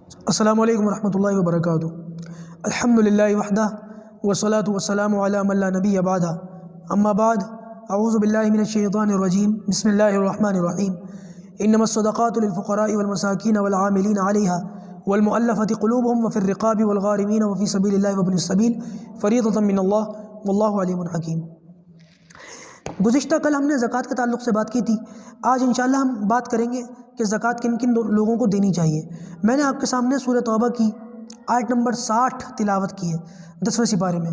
السلام علیکم ورحمۃ اللہ وبرکاتہ۔ الحمد للہ وحدہ والصلاة والسلام علی من لا نبی بعدہ، اما بعد، اعوذ باللہ من الشیطان الرجیم، بسم اللہ الرحمن الرحیم۔ انما الصدقات للفقراء والمساکین والعاملین علیہا والمؤلفۃ قلوبهم وفی الرقاب والغارمین وفی سبیل اللہ وابن السبیل فریضۃ من اللہ واللہ علیم حکیم۔ گزشتہ کل ہم نے زکوٰۃ کے تعلق سے بات کی تھی۔ آج انشاءاللہ ہم بات کریں گے کہ زکوٰۃ کن کن لوگوں کو دینی چاہیے۔ میں نے آپ کے سامنے سورہ توبہ کی آیت نمبر 60 تلاوت کی ہے 10ویں سپارے میں۔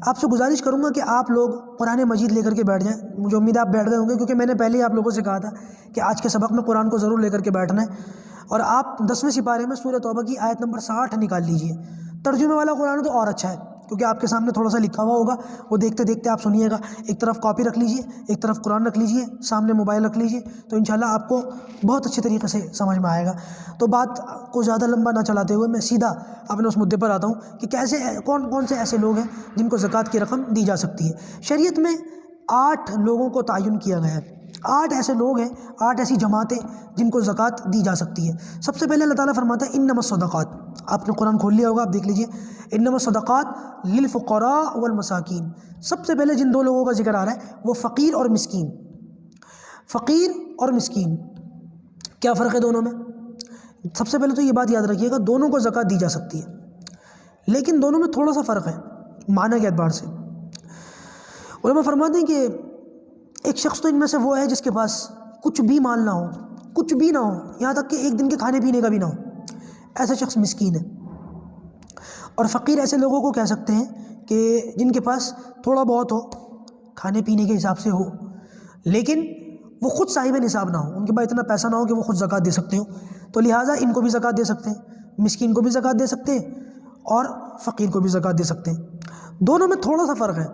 آپ سے گزارش کروں گا کہ آپ لوگ قرآن مجید لے کر کے بیٹھ جائیں۔ مجھے امید ہے آپ بیٹھ گئے ہوں گے، کیونکہ میں نے پہلے ہی آپ لوگوں سے کہا تھا کہ آج کے سبق میں قرآن کو ضرور لے کر کے بیٹھنا ہے۔ اور آپ 10ویں سپارے میں سورہ توبہ کی آیت نمبر 60 نکال لیجئے۔ ترجمے والا قرآن تو اور اچھا ہے، کیونکہ آپ کے سامنے تھوڑا سا لکھا ہوا ہوگا، وہ دیکھتے دیکھتے آپ سنیے گا۔ ایک طرف کاپی رکھ لیجئے، ایک طرف قرآن رکھ لیجئے، سامنے موبائل رکھ لیجئے، تو انشاءاللہ آپ کو بہت اچھے طریقے سے سمجھ میں آئے گا۔ تو بات کو زیادہ لمبا نہ چلاتے ہوئے میں سیدھا اپنے اس مدعے پر آتا ہوں کہ کیسے کون سے ایسے لوگ ہیں جن کو زکوٰۃ کی رقم دی جا سکتی ہے۔ شریعت میں 8 لوگوں کو تعین کیا گیا ہے۔ 8 ایسے لوگ ہیں، 8 ایسی جماعتیں جن کو زکوٰۃ دی جا سکتی ہے۔ سب سے پہلے اللہ تعالیٰ فرماتا ہے انما الصدقات۔ آپ نے قرآن کھول لیا ہوگا، آپ دیکھ لیجئے، انما الصدقات للفقراء والمساکین۔ سب سے پہلے جن 2 لوگوں کا ذکر آ رہا ہے وہ فقیر اور مسکین۔ فقیر اور مسکین، کیا فرق ہے دونوں میں؟ سب سے پہلے تو یہ بات یاد رکھیے گا، دونوں کو زکوٰۃ دی جا سکتی ہے، لیکن دونوں میں تھوڑا سا فرق ہے معنی کے اعتبار سے۔ علماء فرماتے ہیں کہ ایک شخص تو ان میں سے وہ ہے جس کے پاس کچھ بھی مال نہ ہو، کچھ بھی نہ ہو، یہاں تک کہ ایک دن کے کھانے پینے کا بھی نہ ہو، ایسا شخص مسکین ہے۔ اور فقیر ایسے لوگوں کو کہہ سکتے ہیں کہ جن کے پاس تھوڑا بہت ہو، کھانے پینے کے حساب سے ہو، لیکن وہ خود صاحب نصاب نہ ہو، ان کے پاس اتنا پیسہ نہ ہو کہ وہ خود زکوٰۃ دے سکتے ہوں، تو لہٰذا ان کو بھی زکوٰۃ دے سکتے ہیں، مسکین کو بھی زکوٰۃ دے سکتے ہیں اور فقیر کو بھی زکوٰۃ دے سکتے ہیں۔ دونوں میں تھوڑا سا فرق ہے۔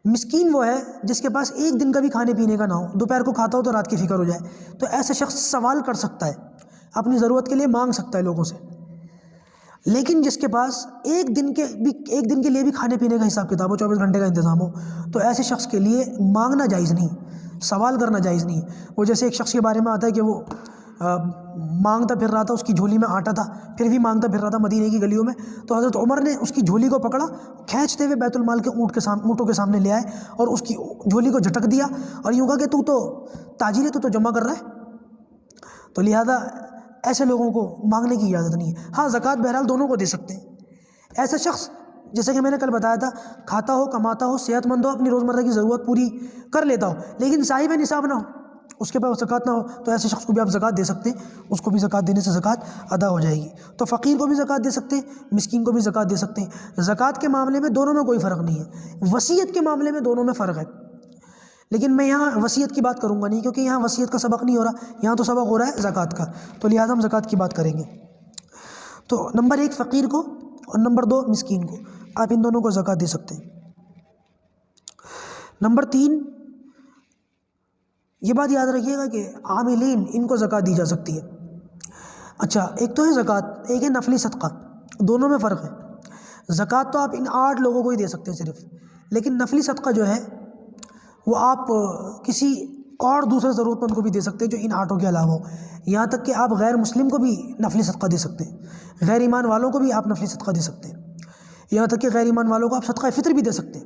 مسکین وہ ہے جس کے پاس ایک دن کا بھی کھانے پینے کا نہ ہو، دوپہر کو کھاتا ہو تو رات کی فکر ہو جائے، تو ایسے شخص سوال کر سکتا ہے، اپنی ضرورت کے لیے مانگ سکتا ہے لوگوں سے۔ لیکن جس کے پاس ایک دن کے لیے بھی کھانے پینے کا حساب کتاب ہو، 24 گھنٹے کا انتظام ہو، تو ایسے شخص کے لیے مانگنا جائز نہیں، سوال کرنا جائز نہیں ہے۔ وہ جیسے ایک شخص کے بارے میں آتا ہے کہ وہ مانگتا پھر رہا تھا، اس کی جھولی میں آٹا تھا، پھر بھی مانگتا پھر رہا تھا مدینے کی گلیوں میں، تو حضرت عمر نے اس کی جھولی کو پکڑا، کھینچتے ہوئے بیت المال کے اونٹوں کے سامنے لے آئے اور اس کی جھولی کو جھٹک دیا اور یوں کہا کہ تو تاجر ہے، تو جمع کر رہا ہے۔ تو لہذا ایسے لوگوں کو مانگنے کی اجازت نہیں ہے۔ ہاں زکوٰۃ بہرحال دونوں کو دے سکتے ہیں۔ ایسا شخص جیسے کہ میں نے کل بتایا تھا، کھاتا ہو، کماتا ہو، صحت مند ہو، اپنی روزمرہ کی ضرورت پوری کر لیتا ہو، لیکن صاحب نصاب نہ ہو، اس کے پاس زکوٰۃ نہ ہو، تو ایسے شخص کو بھی آپ زکوٰۃ دے سکتے ہیں، اس کو بھی زکوٰۃ دینے سے زکوٰۃ ادا ہو جائے گی۔ تو فقیر کو بھی زکوٰۃ دے سکتے ہیں، مسکین کو بھی زکوٰۃ دے سکتے ہیں۔ زکوٰۃ کے معاملے میں دونوں میں کوئی فرق نہیں ہے۔ وصیت کے معاملے میں دونوں میں فرق ہے، لیکن میں یہاں وصیت کی بات کروں گا نہیں، کیونکہ یہاں وصیت کا سبق نہیں ہو رہا، یہاں تو سبق ہو رہا ہے زکوٰۃ کا، تو لہٰذا ہم زکوٰۃ کی بات کریں گے۔ تو نمبر 1 فقیر کو اور نمبر 2 مسکین کو، آپ ان دونوں کو زکوٰۃ دے سکتے ہیں۔ نمبر 3، یہ بات یاد رکھیے گا کہ عاملین، ان کو زکوٰۃ دی جا سکتی ہے۔ اچھا، ایک تو ہے زکوٰۃ، ایک ہے نفلی صدقہ، دونوں میں فرق ہے۔ زکوٰۃ تو آپ ان 8 لوگوں کو ہی دے سکتے ہیں صرف، لیکن نفلی صدقہ جو ہے وہ آپ کسی اور دوسرے ضرورت مند کو بھی دے سکتے ہیں جو ان 8 کے علاوہ ہو۔ یہاں تک کہ آپ غیر مسلم کو بھی نفلی صدقہ دے سکتے ہیں، غیر ایمان والوں کو بھی آپ نفلی صدقہ دے سکتے ہیں، یہاں تک کہ غیر ایمان والوں کو آپ صدقہ فطر بھی دے سکتے ہیں۔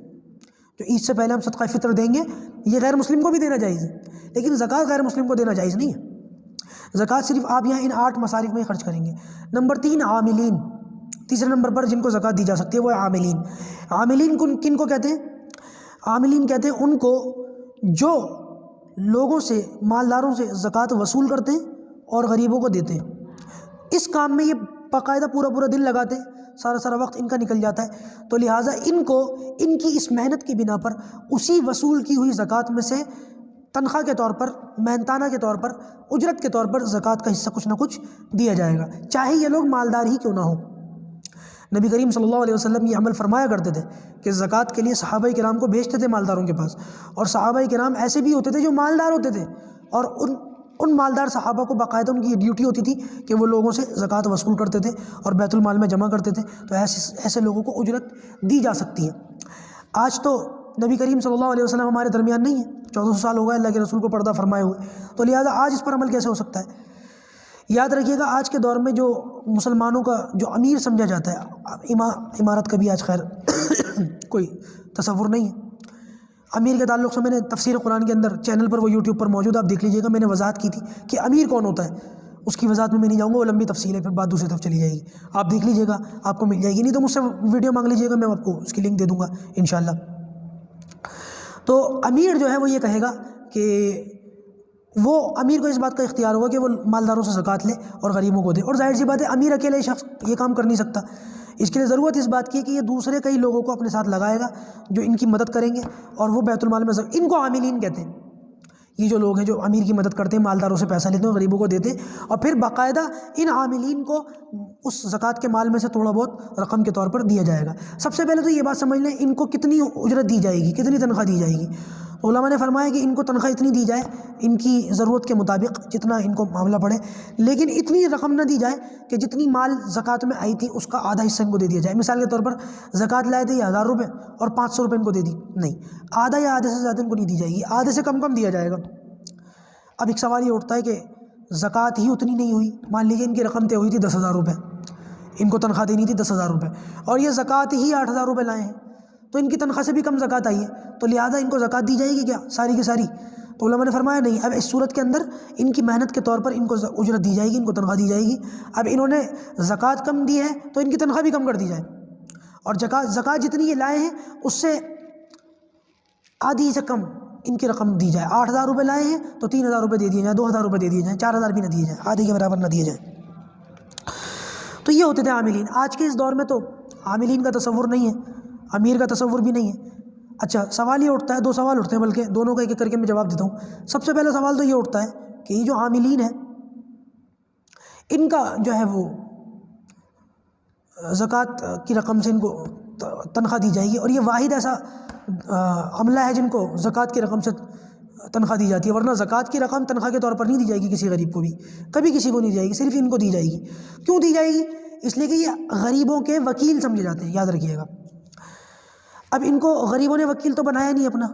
جو عید سے پہلے ہم صدقہ فطر دیں گے، یہ غیر مسلم کو بھی دینا جائز ہے، لیکن زکوٰۃ غیر مسلم کو دینا جائز نہیں ہے۔ زکوٰۃ صرف آپ یہاں ان 8 مصارف میں ہی خرچ کریں گے۔ نمبر 3 عاملین، تیسرے نمبر پر جن کو زکوٰۃ دی جا سکتی ہے وہ ہے عاملین۔ عاملین کن کو کہتے ہیں؟ عاملین کہتے ہیں ان کو جو لوگوں سے، مالداروں سے زکوٰۃ وصول کرتے ہیں اور غریبوں کو دیتے ہیں۔ اس کام میں یہ باقاعدہ پورا دن لگاتے ہیں، سارا وقت ان کا نکل جاتا ہے، تو لہٰذا ان کو ان کی اس محنت کی بنا پر اسی وصول کی ہوئی زکوٰۃ میں سے تنخواہ کے طور پر، محنتانہ کے طور پر، اجرت کے طور پر زکوٰۃ کا حصہ کچھ نہ کچھ دیا جائے گا، چاہے یہ لوگ مالدار ہی کیوں نہ ہوں۔ نبی کریم صلی اللہ علیہ وسلم یہ عمل فرمایا کرتے تھے کہ زکوٰۃ کے لیے صحابہ کرام کو بھیجتے تھے مالداروں کے پاس، اور صحابہ کرام ایسے بھی ہوتے تھے جو مالدار ہوتے تھے، اور ان مالدار صحابہ کو باقاعدہ ان کی ڈیوٹی ہوتی تھی کہ وہ لوگوں سے زکوٰۃ وصول کرتے تھے اور بیت المال میں جمع کرتے تھے، تو ایسے لوگوں کو اجرت دی جا سکتی ہے۔ آج تو نبی کریم صلی اللہ علیہ وسلم ہمارے درمیان نہیں ہے، 1400 سال ہو گئے اللہ کے رسول کو پردہ فرمائے ہوئے، تو لہٰذا آج اس پر عمل کیسے ہو سکتا ہے؟ یاد رکھیے گا آج کے دور میں جو مسلمانوں کا جو امیر سمجھا جاتا ہے، امارت کا بھی آج خیر کوئی تصور نہیں ہے۔ امیر کے تعلق سے میں نے تفسیر قرآن کے اندر چینل پر وہ یوٹیوب پر موجود، آپ دیکھ لیجیے گا، میں نے وضاحت کی تھی کہ امیر کون ہوتا ہے، اس کی وضاحت میں نہیں جاؤں گا، وہ لمبی تفصیل ہے، پھر بات دوسری طرف چلی جائے گی، آپ دیکھ لیجیے گا، آپ کو مل جائے گی، نہیں تو مجھ سے ویڈیو مانگ لیجیے گا، میں آپ کو اس کی لنک دے دوں گا انشاءاللہ۔ تو امیر جو ہے وہ یہ کہے گا کہ وہ امیر کو اس بات کا اختیار ہوگا کہ وہ مالداروں سے زکوٰۃ لے اور غریبوں کو دے، اور ظاہر سی بات ہے امیر اکیلے شخص یہ کام کر نہیں سکتا، اس کے لیے ضرورت اس بات کی ہے کہ یہ دوسرے کئی لوگوں کو اپنے ساتھ لگائے گا جو ان کی مدد کریں گے، اور وہ بیت المال میں ان کو عاملین کہتے ہیں، یہ جو لوگ ہیں جو امیر کی مدد کرتے ہیں، مالداروں سے پیسہ لیتے ہیں، غریبوں کو دیتے ہیں، اور پھر باقاعدہ ان عاملین کو اس زکوٰۃ کے مال میں سے تھوڑا بہت رقم کے طور پر دیا جائے گا۔ سب سے پہلے تو یہ بات سمجھ لیں ان کو کتنی اجرت دی جائے گی، کتنی تنخواہ دی جائے گی۔ علماء نے فرمایا کہ ان کو تنخواہ اتنی دی جائے ان کی ضرورت کے مطابق جتنا ان کو معاملہ پڑے، لیکن اتنی رقم نہ دی جائے کہ جتنی مال زکوٰۃ میں آئی تھی اس کا آدھا حصہ ان کو دے دیا جائے۔ مثال کے طور پر زکوٰۃ لائے تھے 1000 روپے اور 500 روپے ان کو دے دی، نہیں، آدھا یا آدھے سے زیادہ ان کو نہیں دی جائے گی، آدھے سے کم دیا جائے گا۔ اب ایک سوال یہ اٹھتا ہے کہ زکوٰۃ ہی اتنی نہیں ہوئی، مان لیجیے ان کی رقم طے ہوئی تھی 10,000 روپے، ان کو تنخواہ دینی تھی 10,000 روپے، اور یہ زکوٰۃ ہی 8,000 روپے لائے ہیں، تو ان کی تنخواہ سے بھی کم زکوٰۃ آئی ہے، تو لہٰذا ان کو زکوٰۃ دی جائے گی کیا ساری کی ساری؟ تو علماء نے فرمایا نہیں، اب اس صورت کے اندر ان کی محنت کے طور پر ان کو اجرت دی جائے گی، ان کو تنخواہ دی جائے گی۔ اب انہوں نے زکوٰۃ کم دی ہے تو ان کی تنخواہ بھی کم کر دی جائے، اور زکوٰۃ جتنی یہ لائے ہیں اس سے آدھی سے کم ان کی رقم دی جائے۔ 8,000 روپے لائے ہیں تو 3,000 روپے دے دیے جائیں، 2,000 روپے دے دیے جائیں، 4,000 بھی نہ دیے جائیں، آدھی کے برابر نہ دیے جائیں۔ تو یہ ہوتے تھے عاملین۔ آج کے اس دور میں تو عاملین کا تصور نہیں ہے، امیر کا تصور بھی نہیں ہے۔ اچھا، سوال یہ اٹھتا ہے، دو سوال اٹھتے ہیں، بلکہ دونوں کا ایک ایک کر کے میں جواب دیتا ہوں۔ سب سے پہلا سوال تو یہ اٹھتا ہے کہ یہ جو عاملین ہیں ان کا جو ہے وہ زکوٰۃ کی رقم سے ان کو تنخواہ دی جائے گی، اور یہ واحد ایسا عملہ ہے جن کو زکوٰۃ کی رقم سے تنخواہ دی جاتی ہے، ورنہ زکوٰۃ کی رقم تنخواہ کے طور پر نہیں دی جائے گی کسی غریب کو بھی، کبھی کسی کو نہیں دی جائے گی، صرف ان کو دی جائے گی۔ کیوں دی جائے گی؟ اس لیے کہ یہ غریبوں کے وکیل سمجھے جاتے ہیں، یاد رکھیے گا۔ اب ان کو غریبوں نے وکیل تو بنایا نہیں اپنا،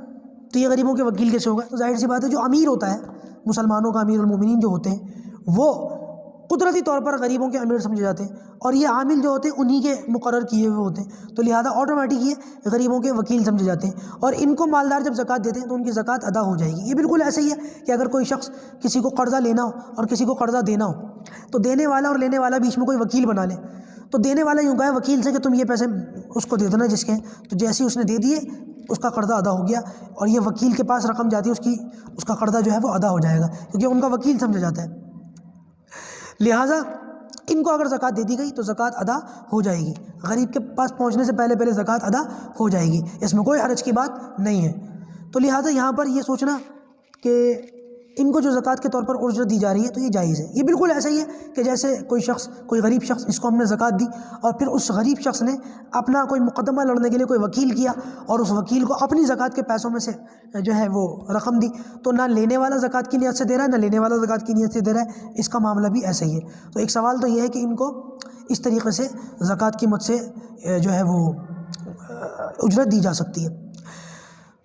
تو یہ غریبوں کے وکیل کیسے ہوگا؟ تو ظاہر سی بات ہے جو امیر ہوتا ہے، مسلمانوں کا امیر المومنین جو ہوتے ہیں، وہ قدرتی طور پر غریبوں کے امیر سمجھے جاتے ہیں، اور یہ عامل جو ہوتے ہیں انہی کے مقرر کیے ہوئے ہوتے ہیں، تو لہٰذا آٹومیٹک یہ غریبوں کے وکیل سمجھے جاتے ہیں، اور ان کو مالدار جب زکوٰۃ دیتے ہیں تو ان کی زکوٰۃ ادا ہو جائے گی۔ یہ بالکل ایسا ہی ہے کہ اگر کوئی شخص کسی کو قرضہ لینا ہو اور کسی کو قرضہ دینا ہو، تو دینے والا اور لینے والا بیچ میں کوئی وکیل بنا لے، تو دینے والا یوں کہے وکیل سے کہ تم یہ پیسے اس کو دے دینا جس کے ہیں، تو جیسے ہی اس نے دے دیے اس کا قرضہ ادا ہو گیا، اور یہ وکیل کے پاس رقم جاتی ہے اس کا قرضہ جو ہے وہ ادا ہو جائے گا، کیونکہ ان کا وکیل سمجھا جاتا ہے۔ لہٰذا ان کو اگر زکوٰۃ دے دی گئی تو زکوٰۃ ادا ہو جائے گی، غریب کے پاس پہنچنے سے پہلے زکوٰۃ ادا ہو جائے گی، اس میں کوئی حرج کی بات نہیں ہے۔ تو لہٰذا یہاں پر یہ سوچنا کہ ان کو جو زکوٰۃ کے طور پر اجرت دی جا رہی ہے تو یہ جائز ہے۔ یہ بالکل ایسا ہی ہے کہ جیسے کوئی غریب شخص، اس کو ہم نے زکوٰۃ دی، اور پھر اس غریب شخص نے اپنا کوئی مقدمہ لڑنے کے لیے کوئی وکیل کیا، اور اس وکیل کو اپنی زکوٰۃ کے پیسوں میں سے جو ہے وہ رقم دی، تو نہ لینے والا زکوٰۃ کی نیت سے دے رہا ہے، نہ لینے والا زکوٰۃ کی نیت سے دے رہا ہے، اس کا معاملہ بھی ایسا ہی ہے۔ تو ایک سوال تو یہ ہے کہ ان کو اس طریقے سے زکوٰۃ کی مد سے جو ہے وہ اجرت دی جا سکتی ہے۔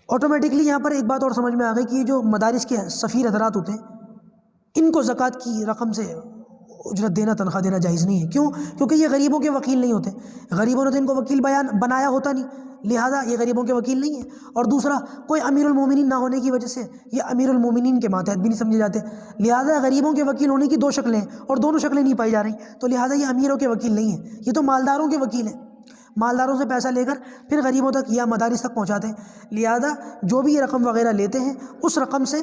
آٹومیٹکلی یہاں پر ایک بات اور سمجھ میں آ گئی کہ یہ جو مدارس کے سفیر حضرات ہوتے ہیں ان کو زکوٰۃ کی رقم سے اجرت دینا، تنخواہ دینا جائز نہیں ہے۔ کیوں؟ کیونکہ یہ غریبوں کے وکیل نہیں ہوتے، غریبوں نے تو ان کو وکیل بنایا ہوتا نہیں، لہٰذا یہ غریبوں کے وکیل نہیں ہیں۔ اور دوسرا، کوئی امیر المومنین نہ ہونے کی وجہ سے یہ امیر المومنین کے ماتحت بھی نہیں سمجھے جاتے، لہٰذا غریبوں کے وکیل ہونے کی دو شکلیں ہیں اور دونوں شکلیں نہیں پائی جا رہی، تو لہٰذا یہ امیروں کے وکیل نہیں ہیں، یہ تو مالداروں کے وکیل ہیں، مالداروں سے پیسہ لے کر پھر غریبوں تک یا مدارس تک پہنچاتے ہیں، لہذا جو بھی یہ رقم وغیرہ لیتے ہیں اس رقم سے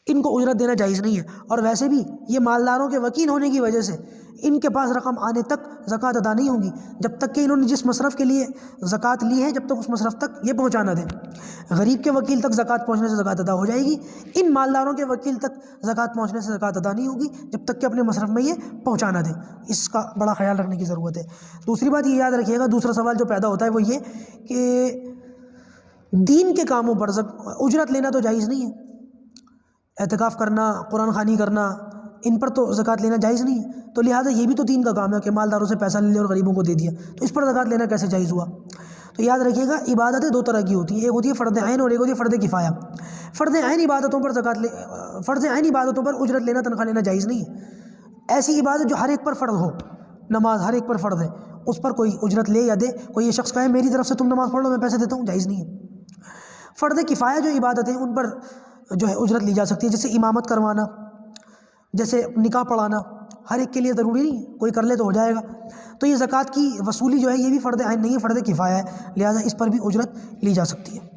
ان کو اجرت دینا جائز نہیں ہے۔ اور ویسے بھی یہ مالداروں کے وکیل ہونے کی وجہ سے ان کے پاس رقم آنے تک زکوٰۃ ادا نہیں ہوگی جب تک کہ انہوں نے جس مصرف کے لیے زکوٰۃ لی ہے جب تک اس مصرف تک یہ پہنچا نہ دیں۔ غریب کے وکیل تک زکوٰۃ پہنچنے سے زکوٰۃ ادا ہو جائے گی، ان مالداروں کے وکیل تک زکوٰۃ پہنچنے سے زکوٰۃ ادا نہیں ہوگی جب تک کہ اپنے مصرف میں یہ پہنچا نہ دیں۔ اس کا بڑا خیال رکھنے کی ضرورت ہے۔ دوسری بات یہ یاد رکھیے گا، دوسرا سوال جو پیدا ہوتا ہے وہ یہ کہ دین کے کاموں پر اجرت لینا تو جائز نہیں ہے، اعتکاف کرنا، قرآن خوانی کرنا، ان پر تو زکوٰۃ لینا جائز نہیں ہے، تو لہٰذا یہ بھی تو دین کا کام ہے کہ مالداروں سے پیسہ لے لیا اور غریبوں کو دے دیا، تو اس پر زکوٰۃ لینا کیسے جائز ہوا؟ تو یاد رکھیے گا، عبادتیں دو طرح کی ہوتی ہیں، ایک ہوتی ہے فرض عین اور ایک ہوتی ہے فرض کفایہ۔ فرض عین عبادتوں پر اجرت لینا، تنخواہ لینا جائز نہیں ہے، ایسی عبادت جو ہر ایک پر فرض ہو، نماز ہر ایک پر فرض ہے، اس پر کوئی اجرت لے یا دے، کوئی یہ شخص کہے میری طرف سے تم نماز پڑھ لو میں پیسے دیتا ہوں، جائز نہیں ہے۔ فرض کفایہ جو عبادتیں ان پر جو ہے اجرت لی جا سکتی ہے، جیسے امامت کروانا، جیسے نکاح پڑھانا، ہر ایک کے لیے ضروری نہیں ہے، کوئی کر لے تو ہو جائے گا۔ تو یہ زکوٰۃ کی وصولی جو ہے یہ بھی فرض عین نہیں ہے، فرض کفایہ ہے، لہٰذا اس پر بھی اجرت لی جا سکتی ہے۔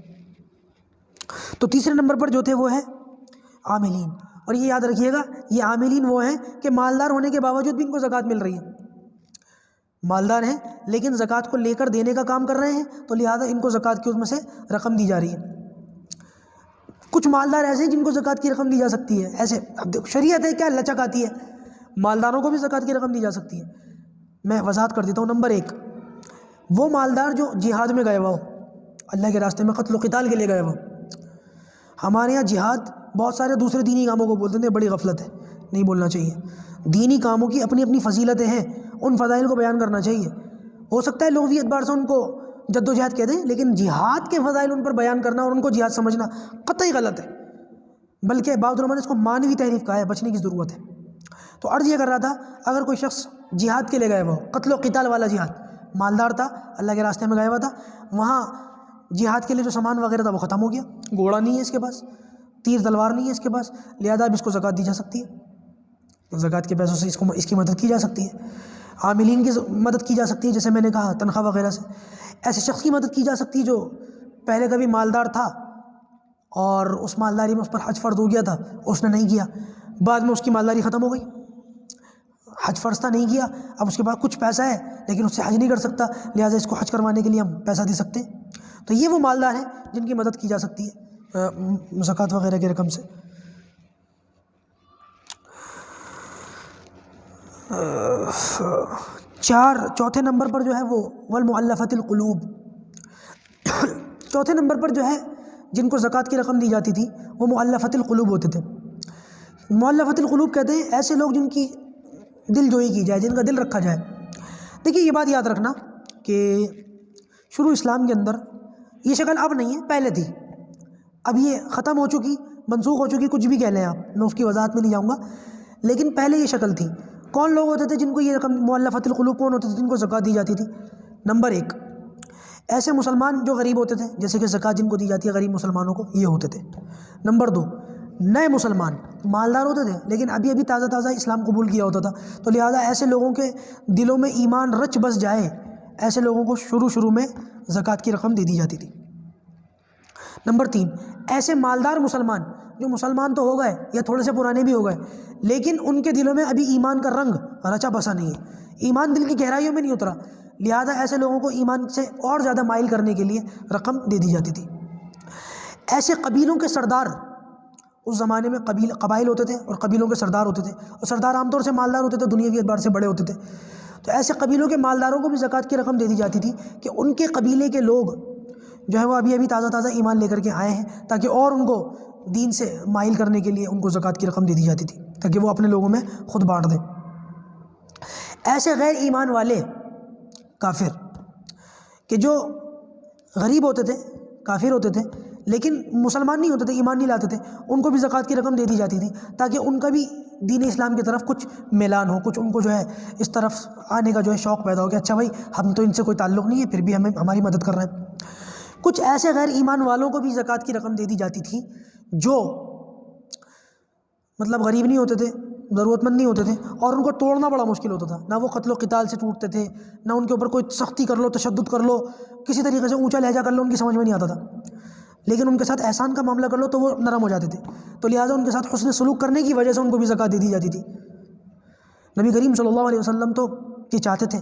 تو تیسرے نمبر پر جو تھے وہ ہیں عاملین، اور یہ یاد رکھیے گا یہ عاملین وہ ہیں کہ مالدار ہونے کے باوجود بھی ان کو زکوٰۃ مل رہی ہے، مالدار ہیں لیکن زکوٰۃ کو لے کر دینے کا کام کر رہے ہیں، تو لہٰذا ان کو زکوٰۃ کی اس میں سے رقم دی جا رہی ہے۔ کچھ مالدار ایسے ہیں جن کو زکوٰۃ کی رقم دی جا سکتی ہے، ایسے اب شریعت ہے کیا لچک آتی ہے، مالداروں کو بھی زکوٰۃ کی رقم دی جا سکتی ہے۔ میں وضاحت کر دیتا ہوں۔ نمبر 1، وہ مالدار جو جہاد میں گئے ہوا ہو، اللہ کے راستے میں قتل و قتال کے لیے گئے ہوا ہو۔ ہمارے یہاں جہاد بہت سارے دوسرے دینی کاموں کو بولتے ہیں، بڑی غفلت ہے، نہیں بولنا چاہیے۔ دینی کاموں کی اپنی اپنی فضیلتیں ہیں، ان فضائل کو بیان کرنا چاہیے۔ ہو سکتا ہے لغوی اعتبار سے ان کو جد و جہاد کہہ دیں، لیکن جہاد کے فضائل ان پر بیان کرنا اور ان کو جہاد سمجھنا قطعی غلط ہے، بلکہ بعض علماء نے اس کو مانوی تحریف کہا ہے، بچنے کی ضرورت ہے۔ تو عرض یہ کر رہا تھا، اگر کوئی شخص جہاد کے لیے گئے ہوا ہو، قتل و قتال والا جہاد، مالدار تھا، اللہ کے راستے میں گیا ہوا تھا، وہاں جہاد کے لیے جو سامان وغیرہ تھا وہ ختم ہو گیا، گھوڑا نہیں ہے اس کے پاس، تیر تلوار نہیں ہے اس کے پاس، لہذا اب اس کو زکوٰۃ دی جا سکتی ہے، زکوٰۃ کے پیسوں سے اس کی مدد کی جا سکتی ہے۔ عاملین کی مدد کی جا سکتی ہے، جیسے میں نے کہا تنخواہ وغیرہ سے۔ ایسے شخص کی مدد کی جا سکتی ہے جو پہلے کبھی مالدار تھا اور اس مالداری میں اس پر حج فرض ہو گیا تھا، اس نے نہیں کیا، بعد میں اس کی مالداری ختم ہو گئی، حج فرض تھا نہیں کیا، اب اس کے بعد کچھ پیسہ ہے لیکن اس سے حج نہیں کر سکتا، لہٰذا اس کو حج کروانے کے لیے ہم پیسہ دے سکتے ہیں۔ تو یہ وہ مالدار ہیں جن کی مدد کی جا سکتی ہے زکوٰۃ وغیرہ کی رقم سے۔ چوتھے نمبر پر جو ہے وہ والمؤلفۃ القلوب، چوتھے نمبر پر جو ہے جن کو زکوٰۃ کی رقم دی جاتی تھی وہ مؤلفۃ القلوب ہوتے تھے۔ مؤلفۃ القلوب کہتے ہیں ایسے لوگ جن کی دل جوئی کی جائے، جن کا دل رکھا جائے۔ دیکھیے یہ بات یاد رکھنا کہ شروع اسلام کے اندر یہ شکل اب نہیں ہے، پہلے تھی، اب یہ ختم ہو چکی، منسوخ ہو چکی، کچھ بھی کہہ لیں آپ، میں اس کی وضاحت میں نہیں جاؤں گا، لیکن پہلے یہ شکل تھی۔ کون لوگ ہوتے تھے جن کو یہ رقم مؤلفۃ القلوب، کون ہوتے تھے جن کو زکوٰۃ دی جاتی تھی؟ نمبر 1، ایسے مسلمان جو غریب ہوتے تھے، جیسے کہ زکوٰۃ جن کو دی جاتی ہے غریب مسلمانوں کو، یہ ہوتے تھے۔ نمبر 2، نئے مسلمان، مالدار ہوتے تھے لیکن ابھی تازہ تازہ اسلام قبول کیا ہوتا تھا، تو لہٰذا ایسے لوگوں کے دلوں میں ایمان رچ بس جائے، ایسے لوگوں کو شروع میں زکوٰۃ کی رقم دے دی جاتی تھی۔ نمبر 3، ایسے مالدار مسلمان جو مسلمان تو ہو گئے یا تھوڑے سے پرانے بھی ہو گئے لیکن ان کے دلوں میں ابھی ایمان کا رنگ رچا بسا نہیں ہے، ایمان دل کی گہرائیوں میں نہیں اترا، لہٰذا ایسے لوگوں کو ایمان سے اور زیادہ مائل کرنے کے لیے رقم دے دی جاتی تھی۔ ایسے قبیلوں کے سردار، اس زمانے میں قبائل ہوتے تھے اور قبیلوں کے سردار ہوتے تھے، اور سردار عام طور سے مالدار ہوتے تھے، دنیاوی اعتبار سے بڑے ہوتے تھے، تو ایسے قبیلوں کے مالداروں کو بھی زکوٰۃ کی رقم دے دی جاتی تھی کہ ان کے قبیلے کے لوگ جو ہے وہ ابھی تازہ ایمان لے کر کے آئے ہیں، تاکہ اور ان کو دین سے مائل کرنے کے لیے ان کو زکوٰۃ کی رقم دے دی جاتی تھی تاکہ وہ اپنے لوگوں میں خود بانٹ دیں۔ ایسے غیر ایمان والے کافر کہ جو غریب ہوتے تھے، کافر ہوتے تھے لیکن مسلمان نہیں ہوتے تھے، ایمان نہیں لاتے تھے، ان کو بھی زکوٰۃ کی رقم دے دی جاتی تھی تاکہ ان کا بھی دین اسلام کی طرف کچھ میلان ہو، کچھ ان کو جو ہے اس طرف آنے کا جو ہے شوق پیدا ہو کہ اچھا بھائی ہم تو ان سے کوئی تعلق نہیں ہے پھر بھی ہماری مدد کر رہے ہیں۔ کچھ ایسے غیر ایمان والوں کو بھی زکوٰۃ کی رقم دے دی جاتی تھی جو مطلب غریب نہیں ہوتے تھے، ضرورت مند نہیں ہوتے تھے، اور ان کو توڑنا بڑا مشکل ہوتا تھا، نہ وہ قتل و قتال سے ٹوٹتے تھے، نہ ان کے اوپر کوئی سختی کر لو، تشدد کر لو، کسی طریقے سے اونچا لہجہ کر لو، ان کی سمجھ میں نہیں آتا تھا، لیکن ان کے ساتھ احسان کا معاملہ کر لو تو وہ نرم ہو جاتے تھے، تو لہٰذا ان کے ساتھ حسن سلوک کرنے کی وجہ سے ان کو بھی زکوٰۃ دے دی جاتی تھی۔ نبی کریم صلی اللہ علیہ وسلم تو یہ چاہتے تھے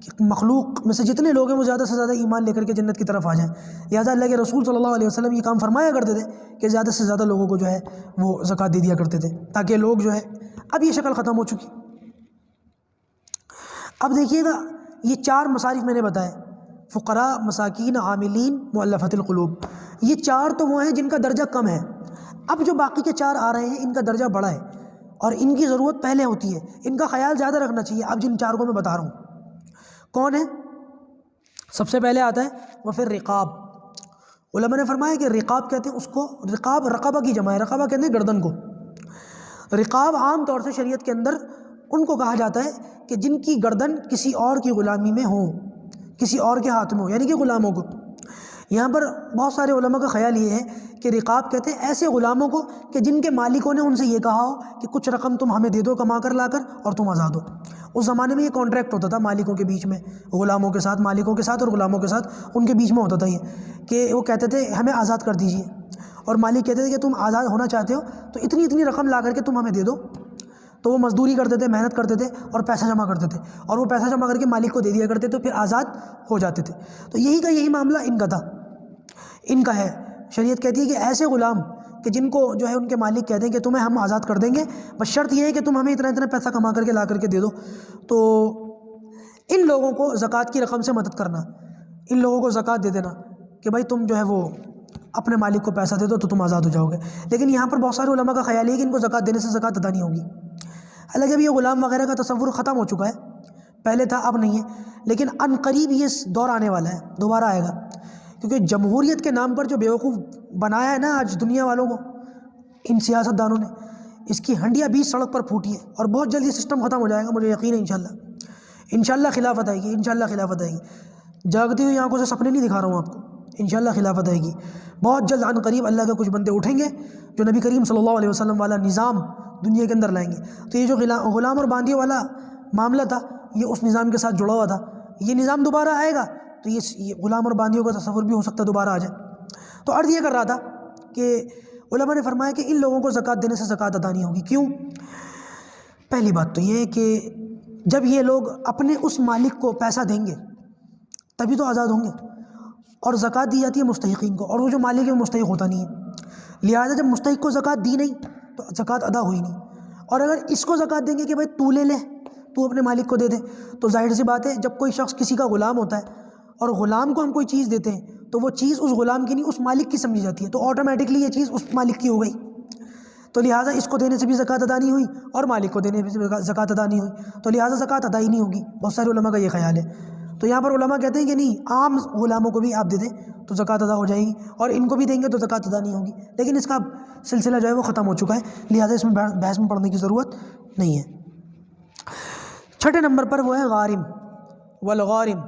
کہ مخلوق میں سے جتنے لوگ ہیں وہ زیادہ سے زیادہ ایمان لے کر کے جنت کی طرف آ جائیں، لہٰذا اللہ کے رسول صلی اللہ علیہ وسلم یہ کام فرمایا کرتے تھے کہ زیادہ سے زیادہ لوگوں کو جو ہے وہ زکوٰۃ دے دیا کرتے تھے تاکہ لوگ جو ہے، اب یہ شکل ختم ہو چکی۔ اب دیکھیے گا یہ 4 مصارف میں نے بتائے، فقراء، مساکین، عاملین، مؤلفۃ القلوب، یہ 4 تو وہ ہیں جن کا درجہ کم ہے، اب جو باقی کے 4 آ رہے ہیں ان کا درجہ بڑا ہے اور ان کی ضرورت پہلے ہوتی ہے، ان کا خیال زیادہ رکھنا چاہیے۔ اب جن 4 کو میں بتا رہا ہوں کون ہے، سب سے پہلے آتا ہے وفر رقاب۔ علماء نے فرمایا کہ رقاب کہتے ہیں اس کو، رقاب رقبہ کی جمع ہے، رقبہ کہتے ہیں گردن کو۔ رقاب عام طور سے شریعت کے اندر ان کو کہا جاتا ہے کہ جن کی گردن کسی اور کی غلامی میں ہو، کسی اور کے ہاتھ میں ہو، یعنی کہ غلاموں کو۔ یہاں پر بہت سارے علماء کا خیال یہ ہے کہ رقاب کہتے ہیں ایسے غلاموں کو کہ جن کے مالکوں نے ان سے یہ کہا ہو کہ کچھ رقم تم ہمیں دے دو کما کر لا کر اور تم آزاد ہو۔ اس زمانے میں یہ کانٹریکٹ ہوتا تھا مالکوں کے بیچ میں، غلاموں کے ساتھ، مالکوں کے ساتھ اور غلاموں کے ساتھ، ان کے بیچ میں ہوتا تھا یہ کہ وہ کہتے تھے ہمیں آزاد کر دیجیے، اور مالک کہتے تھے کہ تم آزاد ہونا چاہتے ہو تو اتنی اتنی رقم لا کر کے تم ہمیں دے دو۔ تو وہ مزدوری کرتے تھے، محنت کرتے تھے اور پیسہ جمع کرتے تھے، اور وہ پیسہ جمع کر کے مالک کو دے دیا کرتے تھے، پھر آزاد ہو جاتے تھے۔ تو یہی معاملہ ان کا تھا، ان کا ہے۔ شریعت کہتی ہے کہ ایسے غلام کہ جن کو جو ہے ان کے مالک کہتے ہیں کہ تمہیں ہم آزاد کر دیں گے، بس شرط یہ ہے کہ تم ہمیں اتنا اتنا پیسہ کما کر کے لا کر کے دے دو، تو ان لوگوں کو زکوٰۃ کی رقم سے مدد کرنا، ان لوگوں کو زکوٰۃ دے دینا کہ بھائی تم جو ہے وہ اپنے مالک کو پیسہ دے دو تو تم آزاد ہو جاؤ گے۔ لیکن یہاں پر بہت سارے علماء کا خیال ہے کہ ان کو زکوٰۃ دینے سے زکوٰۃ ادا نہیں ہوگی۔ حالانکہ ابھی یہ غلام وغیرہ کا تصور ختم ہو چکا ہے، پہلے تھا اب نہیں ہے، لیکن عن قریب یہ دور آنے والا ہے، دوبارہ آئے گا، کیونکہ جمہوریت کے نام پر جو بیوقوف بنایا ہے نا آج دنیا والوں کو ان سیاست دانوں نے، اس کی ہنڈیاں 20 سڑک پر پھوٹی ہے، اور بہت جلد یہ سسٹم ختم ہو جائے گا، مجھے یقین ہے انشاءاللہ خلافت آئے گی، انشاءاللہ خلافت آئے گی۔ جاگتی ہوئی آنکھوں سے سپنے نہیں دکھا رہا ہوں آپ کو، انشاءاللہ خلافت آئے گی بہت جلد، عن قریب اللہ کے کچھ بندے اٹھیں گے جو نبی کریم صلی اللہ علیہ وسلم والا نظام دنیا کے اندر لائیں گے۔ تو یہ جو غلام اور باندیوں والا معاملہ تھا یہ اس نظام کے ساتھ جڑا ہوا تھا، یہ نظام دوبارہ آئے گا تو یہ غلام اور باندیوں کا تصور بھی ہو سکتا ہے دوبارہ آ جائے۔ تو عرض یہ کر رہا تھا کہ علماء نے فرمایا کہ ان لوگوں کو زکوٰۃ دینے سے زکوٰۃ ادا نہیں ہوگی۔ کیوں؟ پہلی بات تو یہ ہے کہ جب یہ لوگ اپنے اس مالک کو پیسہ دیں گے تبھی تو آزاد ہوں گے، اور زکوٰۃ دی جاتی ہے مستحقین کو، اور وہ جو مالک ہے وہ مستحق ہوتا نہیں ہے، لہٰذا جب مستحق کو زکوٰۃ دی نہیں تو زکوٰۃ ادا ہوئی نہیں۔ اور اگر اس کو زکوٰۃ دیں گے کہ بھائی تو لے لے، تو اپنے مالک کو دے دے، تو ظاہر سی بات ہے جب کوئی شخص کسی کا غلام ہوتا ہے اور غلام کو ہم کوئی چیز دیتے ہیں تو وہ چیز اس غلام کی نہیں اس مالک کی سمجھی جاتی ہے، تو آٹومیٹکلی یہ چیز اس مالک کی ہو گئی، تو لہٰذا اس کو دینے سے بھی زکوٰۃ ادا نہیں ہوئی اور مالک کو دینے سے بھی زکوٰۃ ادا نہیں ہوئی، تو لہٰذا زکوٰۃ ادا ہی نہیں ہوگی۔ بہت سارے علماء کا یہ خیال ہے۔ تو یہاں پر علماء کہتے ہیں کہ نہیں، عام غلاموں کو بھی آپ دے دیں تو زکوٰۃ ادا ہو جائے گی، اور ان کو بھی دیں گے تو زکوٰۃ ادا نہیں ہوگی، لیکن اس کا سلسلہ جو ہے وہ ختم ہو چکا ہے، لہٰذا اس میں بحث میں پڑھنے کی ضرورت نہیں ہے۔ چھٹے نمبر پر وہ ہے غارم والغارم۔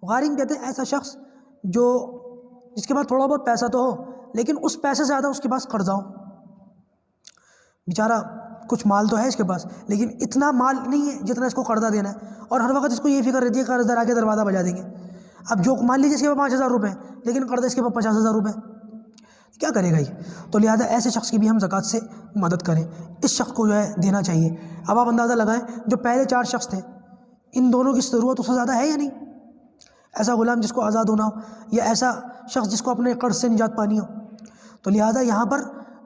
غارم کہتے ہیں ایسا شخص جس کے پاس تھوڑا بہت پیسہ تو ہو لیکن اس پیسے سے زیادہ اس کے پاس قرضہ ہو، بیچارہ کچھ مال تو ہے اس کے پاس لیکن اتنا مال نہیں ہے جتنا اس کو قرضہ دینا ہے، اور ہر وقت اس کو یہ فکر رہتی ہے قرض دار آ کے دروازہ بجا دیں گے۔ اب جو مان لیجیے اس کے پاس 5000 روپے لیکن قرضہ اس کے پاس 50,000 روپے، کیا کرے گا یہ؟ تو لہٰذا ایسے شخص کی بھی ہم زکوٰۃ سے مدد کریں، اس شخص کو جو ہے دینا چاہیے۔ اب آپ اندازہ لگائیں جو پہلے 4 شخص تھے ان دونوں کی ضرورت اس سے زیادہ ہے یا نہیں؟ ایسا غلام جس کو آزاد ہونا ہو یا ایسا شخص جس کو اپنے قرض سے نجات پانی ہو، تو لہٰذا یہاں پر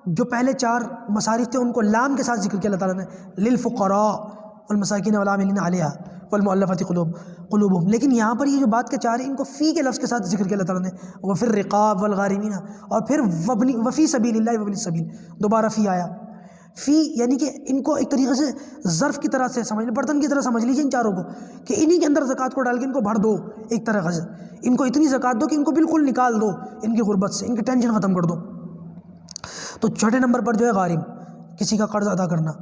جو پہلے 4 مصارف تھے ان کو لام کے ساتھ ذکر کیا اللہ تعالیٰ نے، للفقراء والمساکین والعاملین علیہا والمؤلفۃ قلوبہم، لیکن یہاں پر یہ جو بات کے 4 ہیں ان کو فی کے لفظ کے ساتھ ذکر کیا اللہ تعالیٰ نے، وفی الرقاب والغارمین، اور پھر وفی سبیل اللہ وابن السبیل، دوبارہ فی آیا۔ فی یعنی کہ ان کو ایک طریقے سے ظرف کی طرح سے سمجھ لیں، برتن کی طرح سمجھ لیجیے ان 4 کو، کہ انہی کے اندر زکوٰۃ کو ڈال کے ان کو بھر دو، ایک طریقے سے ان کو اتنی زکوٰۃ دو کہ ان کو بالکل نکال دو ان کی غربت سے، ان کی ٹینشن ختم کر دو۔ تو چھٹے نمبر پر جو ہے غارم، کسی کا قرض ادا کرنا،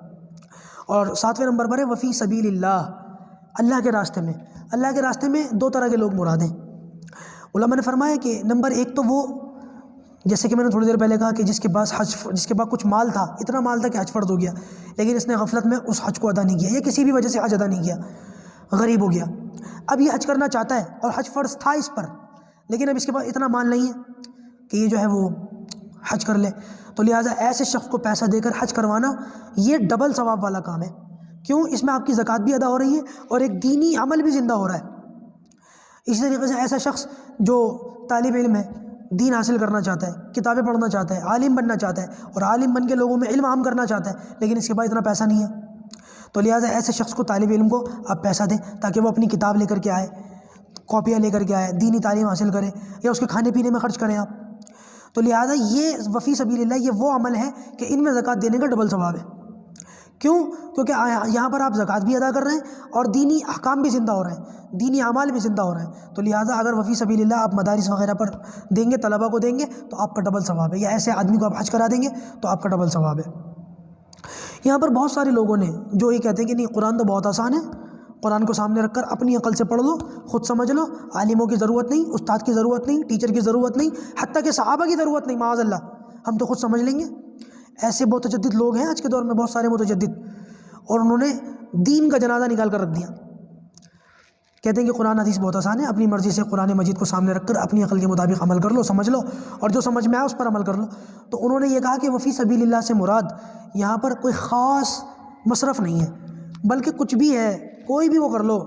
اور 7ویں نمبر پر ہے وفی سبیل اللہ، اللہ کے راستے میں۔ اللہ کے راستے میں 2 طرح کے لوگ مراد ہیں۔ علماء نے فرمایا کہ نمبر 1 تو وہ جیسے کہ میں نے تھوڑی دیر پہلے کہا کہ جس کے پاس کچھ مال تھا، اتنا مال تھا کہ حج فرض ہو گیا لیکن اس نے غفلت میں اس حج کو ادا نہیں کیا، یا کسی بھی وجہ سے حج ادا نہیں کیا، غریب ہو گیا، اب یہ حج کرنا چاہتا ہے اور حج فرض تھا اس پر لیکن اب اس کے پاس اتنا مال نہیں ہے کہ یہ جو ہے وہ حج کر لے، تو لہٰذا ایسے شخص کو پیسہ دے کر حج کروانا یہ ڈبل ثواب والا کام ہے۔ کیوں؟ اس میں آپ کی زکوٰۃ بھی ادا ہو رہی ہے اور ایک دینی عمل بھی زندہ ہو رہا ہے۔ اسی طریقے سے ایسا شخص جو طالب علم ہے، دین حاصل کرنا چاہتا ہے، کتابیں پڑھنا چاہتا ہے، عالم بننا چاہتا ہے اور عالم بن کے لوگوں میں علم عام کرنا چاہتا ہے لیکن اس کے پاس اتنا پیسہ نہیں ہے، تو لہٰذا ایسے شخص کو، طالب علم کو آپ پیسہ دیں تاکہ وہ اپنی کتاب لے کر کے آئے، کاپیاں لے کر کے آئے، دینی تعلیم حاصل کرے یا اس کے کھانے پینے میں خرچ کریں آپ۔ تو لہٰذا یہ وفی سبیل اللہ یہ وہ عمل ہے کہ ان میں زکوٰۃ دینے کا ڈبل ثواب ہے۔ کیوں؟ کیونکہ یہاں پر آپ زکوٰۃ بھی ادا کر رہے ہیں اور دینی احکام بھی زندہ ہو رہے ہیں، دینی اعمال بھی زندہ ہو رہے ہیں، تو لہٰذا اگر وفی سبیل اللہ آپ مدارس وغیرہ پر دیں گے، طلبہ کو دیں گے تو آپ کا ڈبل ثواب ہے، یا ایسے آدمی کو آپ حج کرا دیں گے تو آپ کا ڈبل ثواب ہے۔ یہاں پر بہت سارے لوگوں نے جو یہ کہتے ہیں کہ نہیں قرآن تو بہت آسان ہے، قرآن کو سامنے رکھ کر اپنی عقل سے پڑھ لو، خود سمجھ لو، عالموں کی ضرورت نہیں، استاد کی ضرورت نہیں، ٹیچر کی ضرورت نہیں، حتیٰ کہ صحابہ کی ضرورت نہیں، معاذ اللہ، ہم تو خود سمجھ لیں گے۔ ایسے متجدد لوگ ہیں آج کے دور میں، بہت سارے متجدد، اور انہوں نے دین کا جنازہ نکال کر رکھ دیا۔ کہتے ہیں کہ قرآن حدیث بہت آسان ہے، اپنی مرضی سے قرآن مجید کو سامنے رکھ کر اپنی عقل کے مطابق عمل کر لو، سمجھ لو، اور جو سمجھ میں آئے اس پر عمل کر لو۔ تو انہوں نے یہ کہا کہ وفی سبیل اللہ سے مراد یہاں پر کوئی خاص مصرف نہیں ہے، بلکہ کچھ بھی ہے، کوئی بھی وہ کر لو،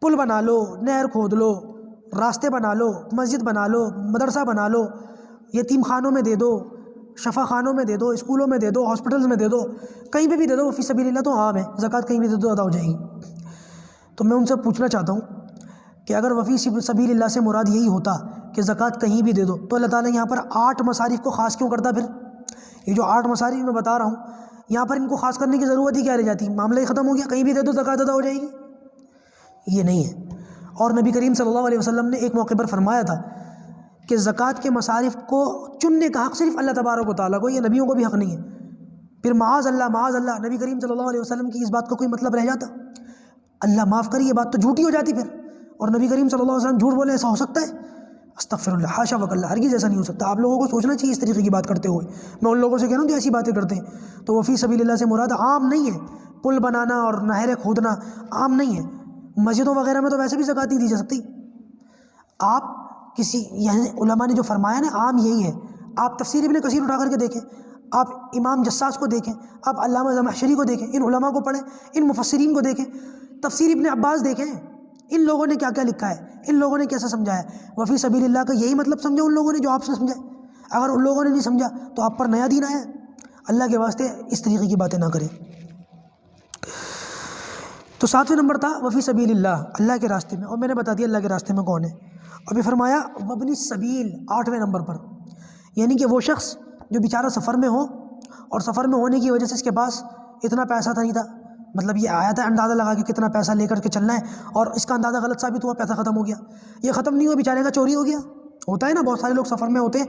پل بنا لو، نہر کھود لو، راستے بنا لو، مسجد بنا لو، مدرسہ بنا لو، یتیم خانوں میں دے دو، شفا خانوں میں دے دو، اسکولوں میں دے دو، ہاسپٹلز میں دے دو، کہیں پہ بھی دے دو، وفی سبیل اللہ تو عام ہے، زکوٰۃ کہیں بھی دے دو ادا ہو جائے گی۔ تو میں ان سے پوچھنا چاہتا ہوں کہ اگر وفی سبیل اللہ سے مراد یہی ہوتا کہ زکوٰۃ کہیں بھی دے دو، تو اللہ تعالیٰ یہاں پر 8 مصارف کو خاص کیوں کرتا؟ پھر یہ جو 8 مصارف میں بتا رہا ہوں، یہاں پر ان کو خاص کرنے کی ضرورت ہی کیا رہ جاتی؟ معاملہ ہی ختم ہو گیا، کہیں بھی دے دو زکوٰۃ ادا ہو جائے گی؟ یہ نہیں ہے۔ اور نبی کریم صلی اللہ علیہ وسلم نے ایک موقع پر فرمایا تھا کہ زکوٰۃ کے مصارف کو چننے کا حق صرف اللہ تبارک و تعالیٰ کو، یہ نبیوں کو بھی حق نہیں ہے۔ پھر معاذ اللہ نبی کریم صلی اللہ علیہ وسلم کی اس بات کو کوئی مطلب رہ جاتا؟ اللہ معاف کری، یہ بات تو جھوٹی ہو جاتی پھر، اور نبی کریم صلی اللہ علیہ وسلم جھوٹ بولے، ایسا ہو سکتا ہے؟ استغفر اللہ، حاشا وکلا، ہرگز ایسا نہیں ہو سکتا۔ آپ لوگوں کو سوچنا چاہیے اس طریقے کی بات کرتے ہوئے۔ میں ان لوگوں سے کہہ رہا ہوں جو ایسی باتیں کرتے ہیں۔ تو وفی سبیل اللہ سے مراد عام نہیں ہے، پل بنانا اور نہریں کھودنا عام نہیں ہے۔ مسجدوں وغیرہ میں تو ویسے بھی زکوٰۃ نہیں دی جا سکتی۔ آپ کسی یعنی علماء نے جو فرمایا نا، عام یہی ہے۔ آپ تفسیر ابن کثیر اٹھا کر کے دیکھیں، آپ امام جساس کو دیکھیں، آپ علامہ زمخشری کو دیکھیں، ان علماء کو پڑھیں، ان مفسرین کو دیکھیں، تفسیر ابن عباس دیکھیں، ان لوگوں نے کیا کیا لکھا ہے، ان لوگوں نے کیسا سمجھایا ہے۔ وفی سبیل اللہ کا یہی مطلب سمجھا ان لوگوں نے جو آپ سے سمجھا۔ اگر ان لوگوں نے نہیں سمجھا تو آپ پر نیا دین آیا۔ اللہ کے واسطے اس طریقے کی باتیں نہ کریں۔ تو 7ویں نمبر تھا وفی سبیل اللہ، اللہ کے راستے میں، اور میں نے بتا دیا اللہ کے راستے میں کون ہے۔ ابھی فرمایا وابن السبیل 8ویں نمبر پر، یعنی کہ وہ شخص جو بیچارہ سفر میں ہو، اور سفر میں ہونے کی وجہ سے اس کے پاس اتنا پیسہ تھا نہیں تھا، مطلب یہ آیا تھا اندازہ لگا کے کتنا پیسہ لے کر کے چلنا ہے، اور اس کا اندازہ غلط ثابت ہوا، پیسہ ختم ہو گیا۔ یہ ختم نہیں ہوا، بیچارے کا چوری ہو گیا۔ ہوتا ہے نا، بہت سارے لوگ سفر میں ہوتے ہیں،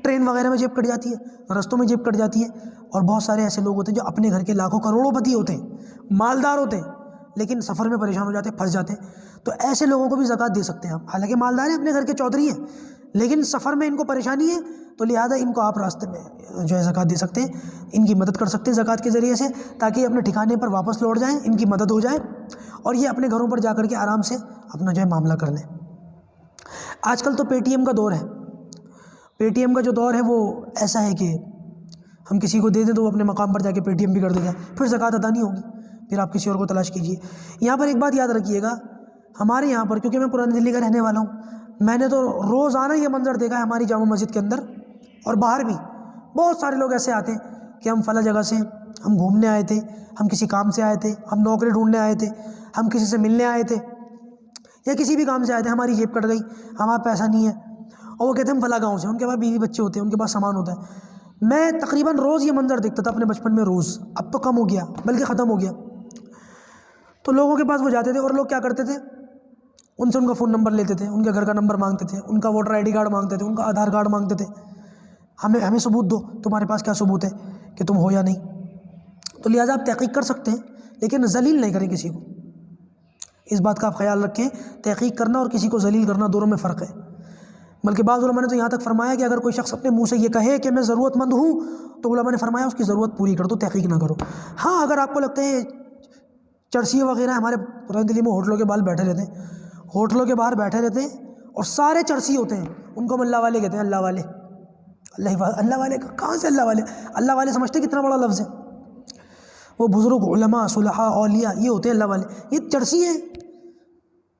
ٹرین وغیرہ میں جیب کٹ جاتی ہے، رستوں میں جیب کٹ جاتی ہے، اور بہت سارے ایسے لوگ ہوتے ہیں جو اپنے گھر کے لاکھوں کروڑوں پتی ہوتے ہیں، مالدار ہوتے ہیں، لیکن سفر میں پریشان ہو جاتے ہیں، پھنس جاتے ہیں۔ تو ایسے لوگوں کو بھی زکوٰۃ دے سکتے ہیں آپ، حالانکہ مالدار ہیں، اپنے گھر کے چودھری ہیں، لیکن سفر میں ان کو پریشانی ہے، تو لہٰذا ان کو آپ راستے میں جو ہے زکوٰۃ دے سکتے ہیں، ان کی مدد کر سکتے ہیں زکوٰۃ کے ذریعے سے، تاکہ یہ اپنے ٹھکانے پر واپس لوٹ جائیں، ان کی مدد ہو جائے، اور یہ اپنے گھروں پر جا کر کے آرام سے اپنا جو ہے معاملہ کر لیں۔ آج کل تو پے ٹی ایم کا دور ہے۔ پے ٹی ایم کا جو دور ہے وہ ایسا ہے کہ ہم کسی کو دے دیں تو وہ اپنے مقام پر جا کے پے ٹی ایم بھی کر دیتا ہے، پھر زکوٰۃ ادا نہیں ہوگی، پھر آپ کسی اور کو تلاش کیجیے۔ یہاں پر ایک بات یاد رکھیے گا، ہمارے یہاں پر، کیونکہ میں پرانی دلی کا رہنے والا ہوں، میں نے تو روزانہ یہ منظر دیکھا ہے ہماری جامع مسجد کے اندر اور باہر بھی۔ بہت سارے لوگ ایسے آتے ہیں کہ ہم فلاں جگہ سے ہم گھومنے آئے تھے، ہم کسی کام سے آئے تھے، ہم نوکری ڈھونڈنے آئے تھے، ہم کسی سے ملنے آئے تھے، یا کسی بھی کام سے آئے تھے، ہماری جیب کٹ گئی، ہمارا پیسہ نہیں ہے، اور وہ کہتے ہیں ہم فلاں گاؤں سے، ان کے پاس بیوی بچے ہوتے ہیں، ان کے پاس سامان ہوتا ہے۔ میں تقریباً روز یہ منظر دیکھتا تھا اپنے بچپن میں، روز، اب تو کم ہو گیا بلکہ ختم ہو گیا۔ تو لوگوں کے پاس وہ جاتے تھے، اور لوگ کیا کرتے تھے، ان سے ان کا فون نمبر لیتے تھے، ان کے گھر کا نمبر مانگتے تھے، ان کا ووٹر آئی ڈی کارڈ مانگتے تھے، ان کا آدھار کارڈ مانگتے تھے، ہمیں ثبوت دو، تمہارے پاس کیا ثبوت ہے کہ تم ہو یا نہیں۔ تو لہٰذا آپ تحقیق کر سکتے ہیں، لیکن ذلیل نہیں کریں کسی کو۔ اس بات کا آپ خیال رکھیں، تحقیق کرنا اور کسی کو ذلیل کرنا دونوں میں فرق ہے۔ بلکہ بعض علماء نے تو یہاں تک فرمایا کہ اگر کوئی شخص اپنے منہ سے یہ کہے کہ میں ضرورت مند ہوں، تو علماء نے فرمایا اس کی ضرورت پوری کر دو، تحقیق نہ کرو۔ ہاں، اگر آپ کو لگتا ہے چرسی وغیرہ، ہمارے پرانی دلی میں ہوٹلوں کے باہر بیٹھے رہتے ہیں، ہوٹلوں کے باہر بیٹھے رہتے ہیں اور سارے چرسی ہوتے ہیں، ان کو ہم اللہ والے کہتے ہیں، اللہ والے، اللہ والے کہاں سے اللہ والے؟ اللہ والے سمجھتے کتنا بڑا لفظ ہے۔ وہ بزرگ علماء، صلحاء، اولیاء، یہ ہوتے ہیں اللہ والے۔ یہ چرسی ہیں،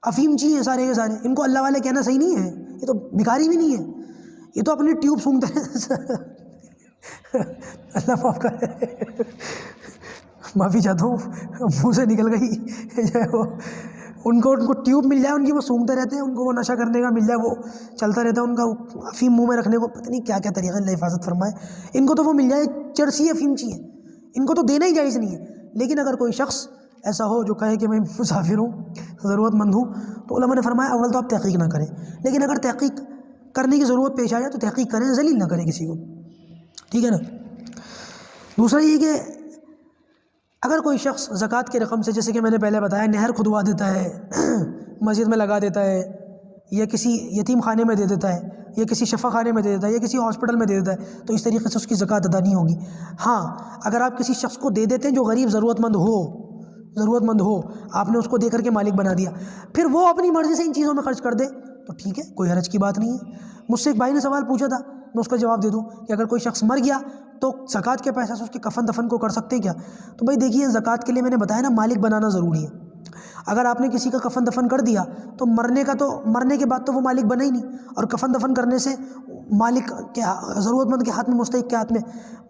افیم چی ہیں سارے کے سارے، ان کو اللہ والے کہنا صحیح نہیں ہے، یہ تو بھکاری بھی نہیں ہے، یہ تو اپنی ٹیوب سونگتے ہیں۔ اللہ معاف کرے، معافی چاہتا ہوں، منہ سے نکل گئی۔ ان کو ٹیوب مل جائے ان کی، وہ سونگتے رہتے ہیں، ان کو وہ نشہ کرنے کا مل جائے، وہ چلتا رہتا ہے ان کا افیم منہ میں رکھنے کو، پتہ نہیں کیا کیا طریقہ، اللہ حفاظت فرمائے۔ ان کو تو وہ مل جائے، چرسی افیم چی ہے، ان کو تو دینا ہی جائز نہیں ہے۔ لیکن اگر کوئی شخص ایسا ہو جو کہے کہ میں مسافر ہوں، ضرورت مند ہوں، تو علماء نے فرمایا اول تو آپ تحقیق نہ کریں، لیکن اگر تحقیق کرنے کی ضرورت پیش آ جائے تو تحقیق کریں، ذلیل نہ کریں کسی کو، ٹھیک ہے نا۔ دوسرا یہ کہ اگر کوئی شخص زکوٰۃ کی رقم سے، جیسے کہ میں نے پہلے بتایا، نہر کھدوا دیتا ہے، مسجد میں لگا دیتا ہے، یا کسی یتیم خانے میں دے دیتا ہے، یا کسی شفا خانے میں دے دیتا ہے، یا کسی ہاسپٹل میں دے دیتا ہے، تو اس طریقے سے اس کی زکوٰۃ ادا نہیں ہوگی۔ ہاں، اگر آپ کسی شخص کو دے دیتے ہیں جو غریب ضرورت مند ہو، آپ نے اس کو دے کر کے مالک بنا دیا، پھر وہ اپنی مرضی سے ان چیزوں میں خرچ کر دے تو ٹھیک ہے، کوئی حرج کی بات نہیں ہے۔ مجھ سے ایک بھائی نے سوال پوچھا تھا، میں اس کا جواب دے دوں کہ اگر کوئی شخص مر گیا تو زکوٰۃ کے پیسے سے اس کے کفن دفن کو کر سکتے ہیں کیا؟ تو بھائی دیکھیے، زکوٰۃ کے لیے میں نے بتایا نا، مالک بنانا ضروری ہے۔ اگر آپ نے کسی کا کفن دفن کر دیا تو مرنے کے بعد تو وہ مالک بنا ہی نہیں، اور کفن دفن کرنے سے مالک کے ضرورت مند کے ہاتھ میں، مستحق کے ہاتھ میں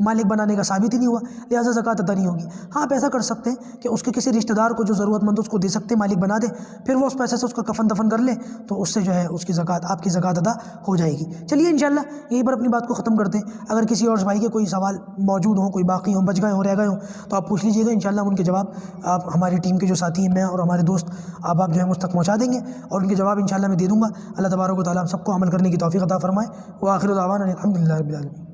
مالک بنانے کا ثابت ہی نہیں ہوا، لہٰذا زکوٰۃ ادا نہیں ہوگی۔ ہاں، آپ ایسا کر سکتے ہیں کہ اس کے کسی رشتہ دار کو جو ضرورت مند اس کو دے سکتے ہیں، مالک بنا دیں، پھر وہ اس پیسے سے اس کا کفن دفن کر لے، تو اس سے جو ہے اس کی زکوٰۃ، آپ کی زکوٰۃ ادا ہو جائے گی۔ چلیے انشاءاللہ یہیں پر اپنی بات کو ختم کرتے ہیں۔ اگر کسی اور بھائی کے کوئی سوال موجود ہوں، کوئی باقی ہوں، بچ گئے ہوں، رہ گئے ہوں، تو آپ پوچھ لیجیے گا، انشاءاللہ ہم ان کے جواب، آپ ہماری ٹیم کے جو ساتھی ہیں، میں اور ہمارے دوست، آپ جو ہے مجھ تک پہنچا دیں گے، اور ان کے جواب انشاءاللہ میں دے دوں گا۔ اللہ تبارک و تعالیٰ ہم سب کو عمل کرنے کی توفیق عطا فرمائے۔ وآخر دعوانا الحمد للہ رب العالمین۔